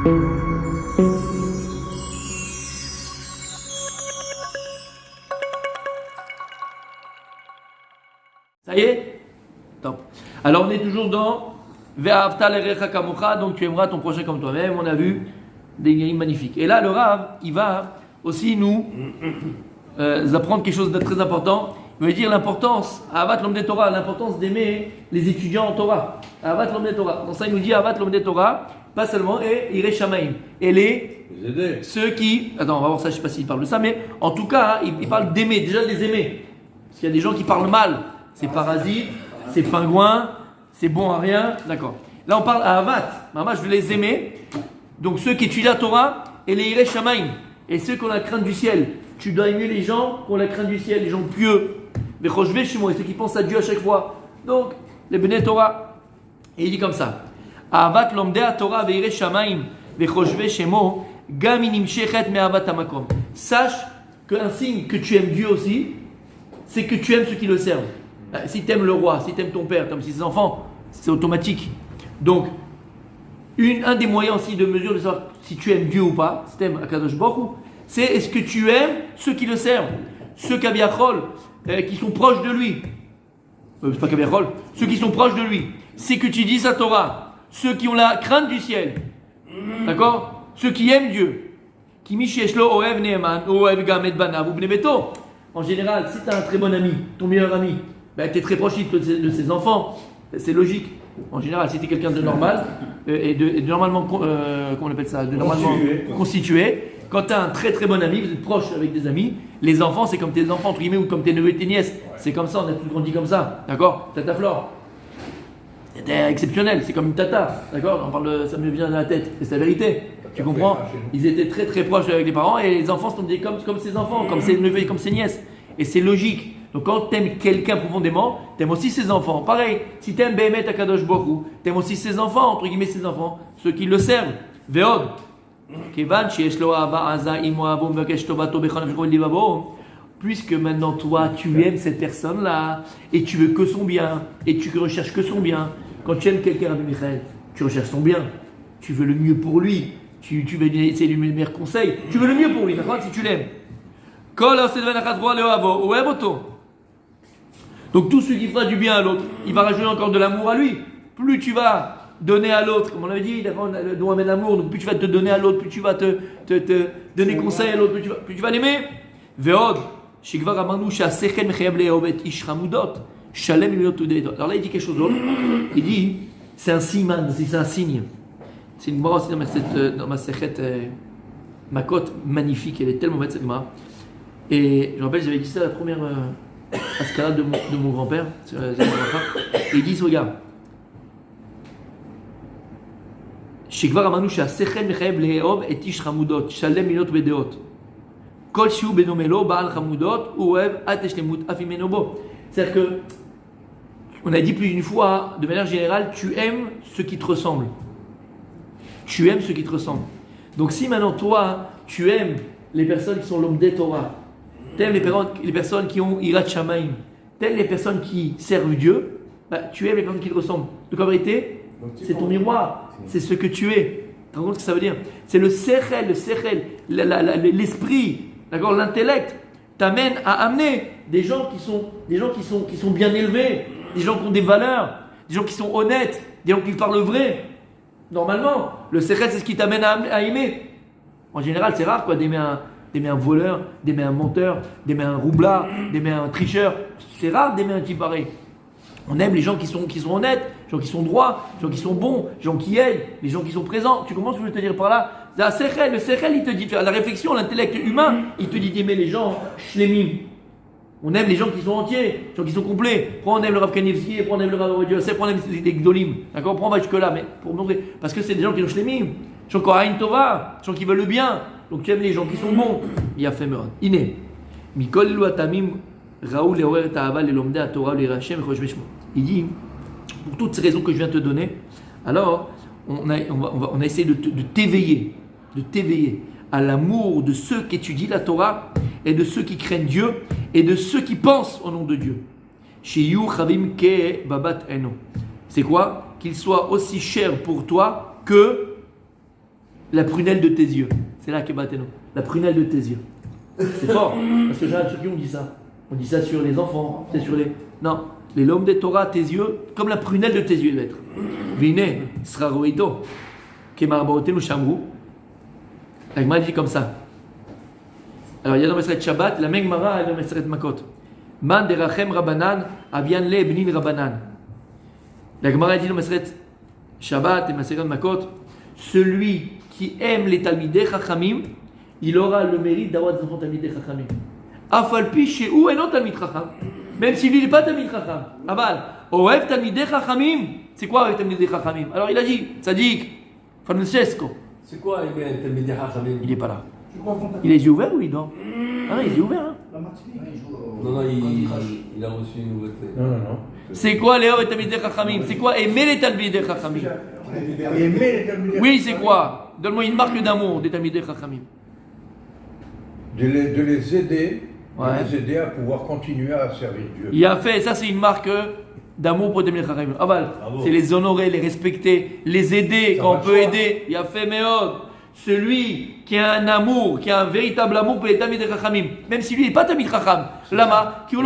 Ça y est? Top. Alors on est toujours dans Ve'ahavta l'erecha kamocha, donc tu aimeras ton prochain comme toi-même. On a vu des gains magnifiques. Et là, le Rav, il va aussi nous apprendre quelque chose de très important. Il veut dire l'importance, Ahavat l'homme des Torah, l'importance d'aimer les étudiants en Torah. Ahavat l'homme des Torah. Dans ça, il nous dit Ahavat l'homme des Torah, pas seulement, et Irei Shamaim. Et ceux qui. Attends, on va voir ça, je ne sais pas s'il parle de ça, mais en tout cas, il parle d'aimer, déjà de les aimer. Parce qu'il y a des gens qui parlent mal. C'est parasite, c'est pingouin, c'est bon à rien. D'accord. Là, on parle à Ahavat. Maman, je veux les aimer. Donc, ceux qui étudient la Torah et les Irei Shamaim. Et ceux qui ont la crainte du ciel. Tu dois aimer les gens qui ont la crainte du ciel, les gens pieux. Les Choshvé Shemo, et ceux qui pensent à Dieu à chaque fois. Donc, les Bnei Torah. Et il dit comme ça. Ahavat lomdei Torah ve'irei Shamaim ve'choshvé Shemo gam in nimshechet me'ahavat hamakom. Sache qu'un signe que tu aimes Dieu aussi, c'est que tu aimes ceux qui le servent. Si tu aimes le roi, si tu aimes ton père, tu aimes ses enfants, c'est automatique. Donc, un des moyens aussi de mesure de savoir si tu aimes Dieu ou pas, si tu aimes Akadosh Baruch Hu, c'est est-ce que tu aimes ceux qui le servent, ceux Kaviachol, qui sont proches de lui. C'est pas Kaviachol, ceux qui sont proches de lui. C'est que tu dis sa Torah, ceux qui ont la crainte du ciel, d'accord? Ceux qui aiment Dieu. Qui misheshlo oev neeman, oev gamet banav ou bnebeto. En général, si tu as un très bon ami, ton meilleur ami, tu es très proche de ses enfants, c'est logique. En général, si tu es quelqu'un de normal et de normalement, comment on appelle ça, de normalement constitué, quand tu as un très très bon ami, vous êtes proche avec des amis, les enfants c'est comme tes enfants entre guillemets ou comme tes neveux et tes nièces. C'est comme ça, on a tous grandi comme ça, d'accord? Tata Flore, c'était exceptionnel, c'est comme une tata, d'accord? On parle de, ça me vient de la tête, c'est la vérité. Tu comprends? Ils étaient très très proches avec les parents et les enfants sont comme ses enfants, comme ses neveux et comme ses nièces. Et c'est logique. Donc quand tu aimes quelqu'un profondément, tu aimes aussi ses enfants. Pareil, si tu aimes Behemet Akadosh Baruch Hu, tu aimes aussi ses enfants, entre guillemets ses enfants, ceux qui le servent. Ve'od. Puisque maintenant toi tu aimes cette personne-là et tu veux que son bien et tu recherches que son bien. Quand tu aimes quelqu'un, Rabbi Michael, tu recherches son bien, tu veux le mieux pour lui, tu veux essayer de lui donner le meilleur conseil, tu veux le mieux pour lui, d'accord, si tu l'aimes. Donc tout ce qui fera du bien à l'autre, il va rajouter encore de l'amour à lui. Plus tu vas donner à l'autre, comme on l'avait dit, le don amène l'amour, donc plus tu vas te donner à l'autre, plus tu vas te donner conseil à l'autre, plus tu vas l'aimer. Ve'od, shekvar amanu she'asechel mechayav le'ov et ish chamudot, shalem milot tudeitot. Alors là il dit quelque chose d'autre, il dit, c'est un siman, c'est un signe. C'est une brosse dans ma sechet Makot, magnifique, elle est tellement belle cette Gemara. Et je me rappelle, j'avais dit ça à la première escalade de mon grand-père, et ils disent, regarde, Shekvar amanu she'asechel mechayav le'ov et ish chamudot, shalem milot bedeot. Kol shiu benomelo ba'al chamudot uev ateshlemut afimenobo. C'est-à-dire que, on a dit plus d'une fois, de manière générale, tu aimes ceux qui te ressemblent. Tu aimes ceux qui te ressemblent. Donc si maintenant toi, tu aimes les personnes qui sont l'homme des Torah, tu aimes les personnes qui ont Irat Shamaim, tu aimes les personnes qui servent Dieu, tu aimes les personnes qui te ressemblent. Donc en vérité, c'est ton miroir, c'est ce que tu es. Tu te rends compte ce que ça veut dire? C'est le sechel, l'esprit, d'accord, l'intellect t'amène à amener des gens qui sont bien élevés, des gens qui ont des valeurs, des gens qui sont honnêtes, des gens qui parlent vrai. Normalement, le sechel c'est ce qui t'amène à aimer. En général, c'est rare quoi d'aimer un voleur, d'aimer un menteur, d'aimer un roublard, d'aimer un tricheur. C'est rare d'aimer un type pareil. On aime les gens qui sont honnêtes, les gens qui sont droits, les gens qui sont bons, les gens qui aident, les gens qui sont présents. Tu comprends ce que je veux te dire par là? Le sechel, il te dit, la réflexion, l'intellect humain, il te dit d'aimer les gens shlemim. On aime les gens qui sont entiers, les gens qui sont complets. Pourquoi on aime le Rav Kanievski, pourquoi on aime le Rav Ovadia Yosef, pourquoi on aime les Gdolim? D'accord? Pourquoi on va jusque-là? Mais pour montrer. Parce que c'est des gens qui ont shlemim, des gens qui ont Aïn Tova, des gens qui veulent le bien. Donc tu aimes les gens qui sont bons. Il y a fait meurtre. Iné. Mikol elu atamim raoul leorer ta'ava lelomdei haTorah le'irachem v'choshvei shmo. Il dit, pour toutes ces raisons que je viens de te donner, alors on a essayé de t'éveiller à l'amour de ceux qui étudient la Torah et de ceux qui craignent Dieu et de ceux qui pensent au nom de Dieu. Sheyu chavim ke babat eno. C'est quoi? Qu'ils soient aussi chers pour toi que La prunelle de tes yeux. C'est là que Bateno. La prunelle de tes yeux. C'est fort. Parce que j'ai sur qui on dit ça. On dit ça sur les enfants. C'est sur les. Non. Les l'homme de Torah, tes yeux, comme la prunelle de tes yeux, d'être. Vine, sera roito. Kemarbaotenu shamru. La Gemara dit comme ça. Alors il y a dans Meseret Shabbat, la même Gemara, elle est dans Meseret Makot. Man derachem Rabbanan, avian le bnin Rabbanan. La Gemara dit dans Meseret Shabbat et Meseret Makot, celui qui aime les Talmidei Chachamim, il aura le mérite d'avoir des enfants Talmidei Chachamim. Afalpi shehu eno Talmid Chacham. Même s'il n'est pas Talmid Chacham. Aval, Oev Talmidei Chachamim. C'est quoi Oev Talmidei Chachamim? Alors il a dit, Tzadik, Francesco. C'est quoi aimer un Talmidei Chachamim? Il n'est pas là. Il a les yeux ouverts ou il dort? Ah, les yeux ouverts. Hein. Non, il a reçu une nouveauté. Non. C'est quoi les Oev Talmidei Chachamim? C'est quoi aimer les Talmidei Chachamim? Oui, c'est quoi? Donne-moi une marque d'amour des Talmidei Chachamim. De les aider, Ouais. de les aider à pouvoir continuer à servir Dieu. Il a fait, ça c'est une marque d'amour pour les Talmidei Chachamim. Aval, c'est les honorer, les respecter, les aider Ça quand va on de peut soi. aider. Il a fait Meod. Celui qui a un amour, qui a un véritable amour pour les Talmidei Chachamim, même si lui n'est pas Talmid Chacham, Lama, qui il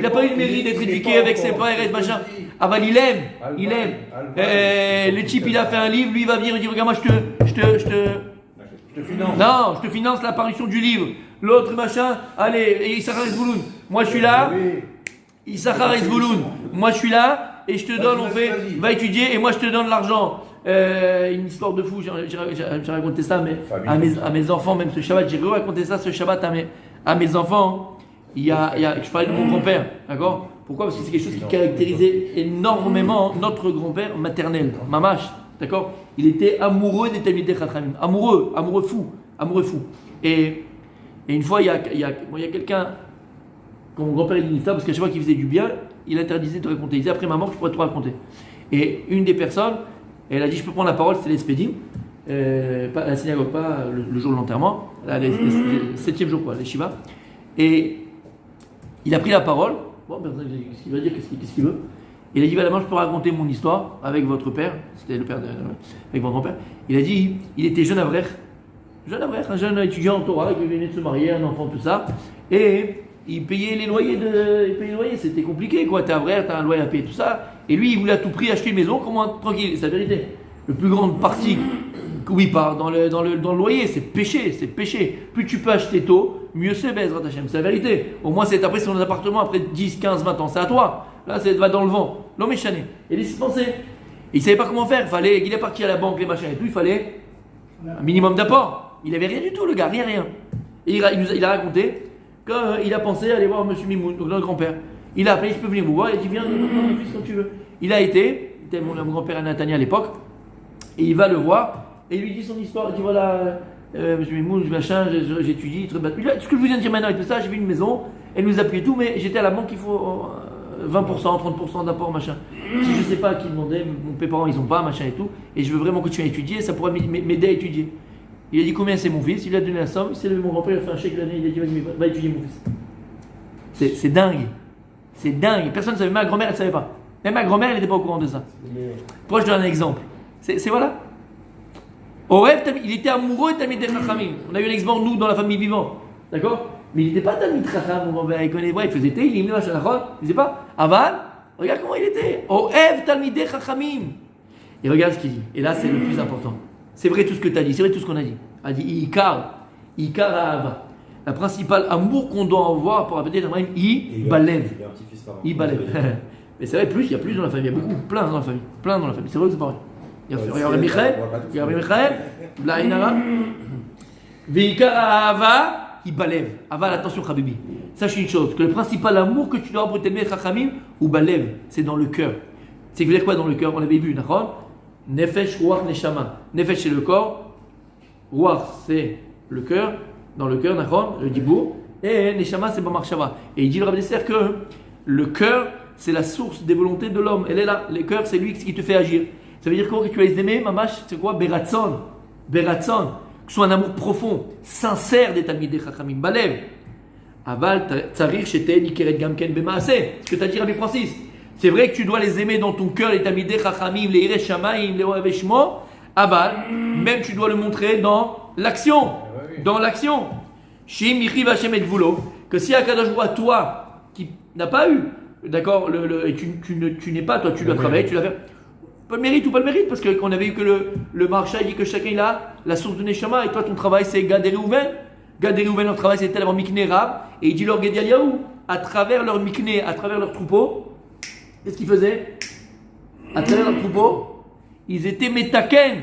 n'a pas eu le mérite d'être éduqué avec ses pères et machin. Aval, il aime. Le type, il a fait un livre, lui il va venir et dire regarde, moi je te finance. Non, je te finance l'apparition du livre. L'autre machin, allez, Issachar Zvouloun. Moi je suis là. Issachar Zvouloun. Moi je suis là et je te donne, on fait, va étudier et moi je te donne l'argent. Une histoire de fou, j'ai raconté ça mais à mes enfants, même ce Shabbat, j'ai raconté ça ce Shabbat à mes enfants. Je parlais de mon grand-père, d'accord? Pourquoi? Parce que c'est quelque chose qui caractérisait énormément notre grand-père maternel, Mamash, d'accord? Il était amoureux des Talmidei Chachamim, amoureux fou. Et une fois, il y a quelqu'un, quand mon grand-père il dit ça, parce qu'à chaque fois qu'il faisait du bien, il interdisait de raconter. Il disait après ma mort, je pourrais tout raconter. Et une des personnes, elle a dit, je peux prendre la parole, c'était l'Espédim, pas à la synagogue, pas le jour de l'enterrement, le 7e jour, quoi, les Shiva. Et il a pris la parole. Bon, qu'est-ce qu'il va dire, qu'est-ce qu'il veut? Il a dit, voilà, moi je peux raconter mon histoire avec votre père, c'était le père avec mon grand-père. Il a dit, il était jeune Avrer, un jeune étudiant en Torah, qui venait de se marier, un enfant, tout ça, et il payait les loyers, c'était compliqué, quoi. T'es Avrer, t'as un loyer à payer, tout ça, et lui il voulait à tout prix acheter une maison, comment tranquille, c'est la vérité. Le plus grande partie, oui, dans le loyer, c'est péché. Plus tu peux acheter tôt, mieux c'est, Bezrat Hashem, c'est la vérité. Au moins c'est après son appartement, après 10, 15, 20 ans, c'est à toi. Là, ça va dans le vent. L'homme est chané. Et il laisse penser. Et il ne savait pas comment faire. Il est parti à la banque, les machins et tout. Il fallait un minimum d'apport. Il n'avait rien du tout, le gars, rien. Et il a raconté qu'il a pensé aller voir M. Mimoun, donc notre grand-père. Il a appelé, je peux venir vous voir. Il a dit, viens, mon fils, quand tu veux. Il a été, c'était mon grand-père à Natania à l'époque. Et il va le voir. Et il lui dit son histoire. Il dit, voilà, M. Mimoun, machin, j'étudie. Tout ce que je vous viens de dire maintenant et tout ça, j'ai vu une maison. Elle nous a payé tout, mais j'étais à la banque, il faut 20%, 30% d'apport, machin. Si je ne sais pas qui demandait, mes parents ils n'ont pas, machin et tout, et je veux vraiment continuer à étudier, ça pourrait m'aider à étudier. Il a dit combien c'est mon fils, il a donné la somme, c'est mon grand-père, il a fait un chèque l'année, il a dit vas-y, va étudier mon fils. C'est dingue. Personne ne savait, ma grand-mère elle ne savait pas. Même ma grand-mère elle n'était pas au courant de ça. Pourquoi je donne un exemple? C'est voilà. Au rêve, il était amoureux de Talmidei Chachamim. On a eu un exemple, nous, dans la famille vivante. D'accord? Mais il n'était pas Talmid Chacham, mon grand-père, il faisait thé, il aimait machin, il faisait pas. Aval, regarde comment il était. Oev Talmidei Chachamim. Et regarde ce qu'il dit. Et là, c'est le plus important. C'est vrai tout ce que tu as dit, c'est vrai tout ce qu'on a dit. Il a dit Ikar Ahava. La principale amour qu'on doit avoir pour appeler Talmid, Balev. Balev. Mais c'est vrai, il y a plus dans la famille, il y a beaucoup, plein dans la famille. C'est vrai que c'est pareil. Il y a Rabbi Michael, la Inara. Veikar Ahava. Ibalev. Aval, attention, Habibi. Sache une chose, que le principal amour que tu dois avoir pour t'aimer, Chachamim, ou Balev, c'est dans le cœur. C'est que veut dire quoi dans le cœur? On l'avait vu, d'accord? Nefesh, Ruach, Neshama. Nefesh, c'est le corps. Ruach, c'est le cœur. Dans le cœur, d'accord? Le Dibour. Et Neshama, c'est Bamarshava. Et il dit le Rabbi Desser que le cœur, c'est la source des volontés de l'homme. Elle est là. Le cœur, c'est lui qui te fait agir. Ça veut dire quoi que tu vas les aimer, Mamash? C'est quoi? Beratzon. Que ce soit un amour profond, sincère des Talmidei Chachamim, Balev. Aval, tzarir, shete, nikeret, gamken, bemaaseh. Ce que tu as dit, Rabbi Francis. C'est vrai que tu dois les aimer dans ton cœur, les Talmidei Chachamim, les Irei Shamaim, les Ohev Shmo, Aval, même tu dois le montrer dans l'action. oui. Dans l'action. Shim Yichiv Hashem et Voulo, que si Akadosh Baruch Hu, toi, qui n'as pas eu, d'accord, et tu n'es pas, toi, tu dois travailler, tu dois faire. Pas le mérite ou pas le mérite, parce qu'on avait eu que le marcha dit que chacun il a la source de Neshama, et toi, ton travail, c'est Gad et Reuven. Gad et Reuven, leur travail, c'était d'avoir Mikné Rab, et il dit leur Ged Yaliaou, à travers leur Mikné, à travers leur troupeau, qu'est-ce qu'ils faisaient? À travers leur troupeau, ils étaient Metaken.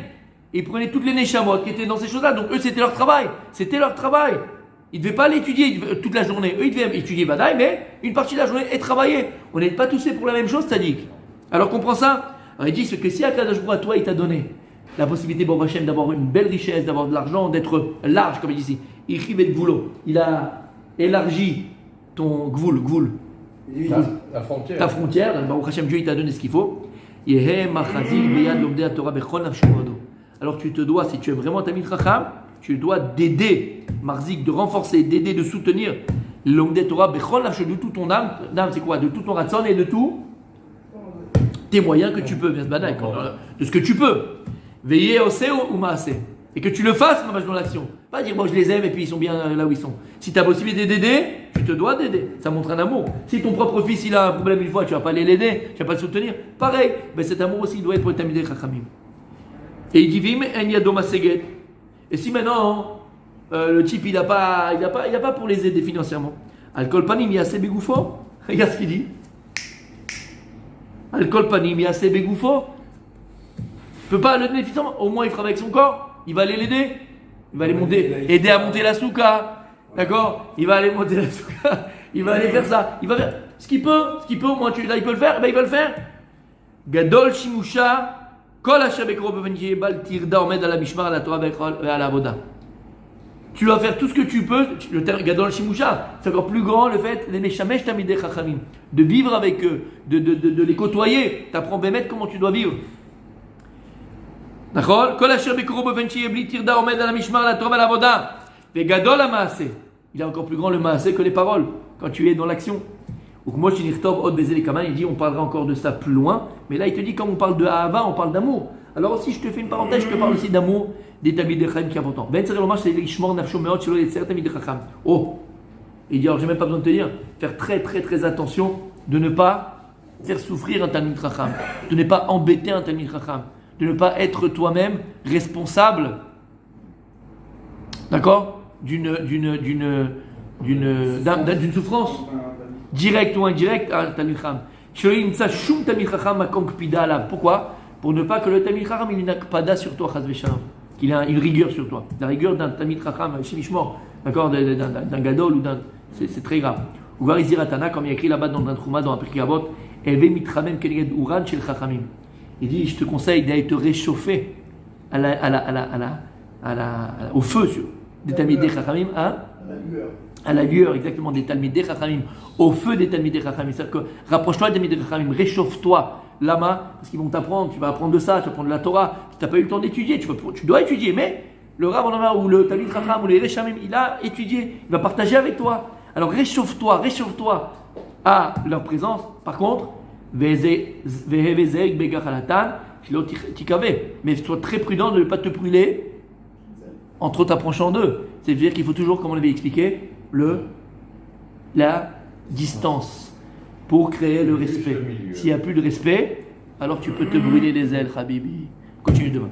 Ils prenaient toutes les Neshamot qui étaient dans ces choses-là. Donc eux, c'était leur travail. C'était leur travail. Ils ne devaient pas l'étudier toute la journée. Eux, ils devaient étudier Badaï, mais une partie de la journée et travailler. On n'est pas tous faits pour la même chose, Tzadik. Alors comprends ça? Alors il dit que si Akadosh Baruch Hu, toi, il t'a donné la possibilité, Baruch Hashem, d'avoir une belle richesse, d'avoir de l'argent, d'être large, comme il dit ici. Il rive le boulot. Il a élargi ton gvoul. La frontière. Ta frontière. Baruch Hashem, Dieu, il t'a donné ce qu'il faut. Alors tu te dois, si tu es vraiment Talmid Chacham, tu dois d'aider, Marzik, de renforcer, d'aider, de soutenir l'Omdé Torah Bechol Nafsho, de tout ton âme, c'est quoi? De tout ton ratson et de tous tes moyens que tu peux, bien de ce que tu peux. Veiller au ou maase. Et que tu le fasses dans l'action. Pas dire, bon, je les aime et puis ils sont bien là où ils sont. Si tu as la possibilité d'aider, tu te dois d'aider. Ça montre un amour. Si ton propre fils il a un problème une fois, tu vas pas aller l'aider, tu vas pas le soutenir. Pareil, mais cet amour aussi doit être pour les Talmidei Chachamim. Et il dit, Vim en yado maseget. Et si maintenant le type il a pas pour les aider financièrement. Alkol panim yase begoufo. Regarde ce qu'il dit. Alkol panim yase begoufo. Il peut pas le donner financièrement. Au moins il fera avec son corps. Il va aller l'aider. Il va aller aider à monter la souka. D'accord? Il va aller monter la souka. Il va aller faire ça. Il va faire ce qu'il peut. Au moins là il peut le faire. Ben il va le faire. Gadol shimusha. Tu vas faire tout ce que tu peux. Le terme Gadol Shimusha, c'est encore plus grand le fait de vivre avec eux, de les côtoyer. Tu apprends Bémet comment tu dois vivre. D'accord? Il est encore plus grand le maasé que les paroles quand tu es dans l'action. Il dit on parlera encore de ça plus loin, mais là il te dit quand on parle de Ahava, on parle d'amour. Alors aussi je te fais une parenthèse, je te parle aussi d'amour des Talmidei Chacham qui est important. Oh, il dit alors j'ai même pas besoin de te dire, faire très très très attention de ne pas faire souffrir un Talmid Chacham, de ne pas embêter un Talmid Chacham, de ne pas être toi-même responsable, d'accord, d'une souffrance. Direct ou indirect à Talmid Chacham. Pourquoi? Pour ne pas que le Talmid Chacham il ait une akpada sur toi, qu'il a une rigueur sur toi. La rigueur d'un Talmid Chacham, chez Mishmor, d'accord, d'un Gadol ou c'est très grave. Ou Variziratana, comme il y a écrit là-bas dans un Trouma, dans un Pirkei Avot, Eve mitramem keneged uran shel Chachamim. Il dit, je te conseille d'aller te réchauffer au feu des Talmidei Chachamim, hein? À la lueur, exactement, des Talmidei Chachamim, au feu des Talmidei Chachamim. C'est-à-dire que rapproche-toi des Talmidei Chachamim, réchauffe-toi, lama, parce qu'ils vont t'apprendre, tu vas apprendre de ça, tu vas apprendre de la Torah. Si tu n'as pas eu le temps d'étudier, tu dois étudier, mais le Rav ou le Talmid Chacham ou les Reshamim, il a étudié, il va partager avec toi. Alors réchauffe-toi à leur présence. Par contre, mais sois très prudent de ne pas te brûler en trop t'approchant d'eux. C'est-à-dire qu'il faut toujours, comme on l'avait expliqué, la distance pour créer le respect. S'il n'y a plus de respect, alors tu peux te brûler les ailes, Habibi. Continue demain.